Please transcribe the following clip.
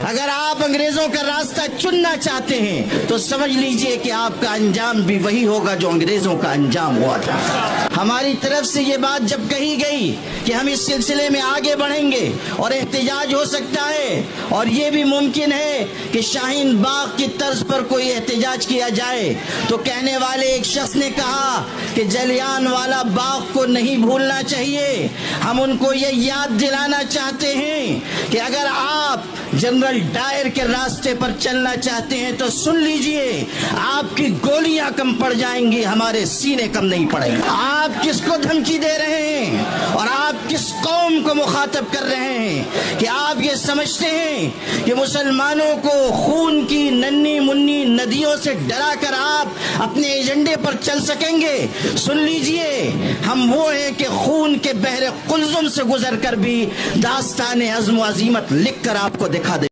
اگر آپ انگریزوں کا راستہ چننا چاہتے ہیں تو سمجھ لیجئے کہ آپ کا انجام بھی وہی ہوگا جو انگریزوں کا انجام ہوا تھا۔ ہماری طرف سے یہ بات جب کہی گئی کہ ہم اس سلسلے میں آگے بڑھیں گے اور احتجاج ہو سکتا ہے اور یہ بھی ممکن ہے کہ شاہین باغ کی طرز پر کوئی احتجاج کیا جائے، تو کہنے والے ایک شخص نے کہا کہ جلیان والا باغ کو نہیں بھولنا چاہیے۔ ہم ان کو یہ یاد دلانا چاہتے ہیں کہ اگر آپ جنرل ڈائر کے راستے پر چلنا چاہتے ہیں تو سن لیجئے، آپ کی گولیاں کم پڑ جائیں گی، ہمارے سینے کم نہیں پڑیں گے۔ آپ کس کو دھمکی دے رہے ہیں اور آپ کس قوم کو مخاطب کر رہے ہیں کہ آپ یہ سمجھتے ہیں کہ مسلمانوں کو خون کی ننھی منی ندیوں سے ڈرا کر آپ اپنے ایجنڈے پر چل سکیں گے؟ سن لیجئے، ہم وہ ہیں کہ خون کے بحر قلزم سے گزر کر بھی داستان عزم و عزیمت لکھ کر آپ کو دکھا دیں۔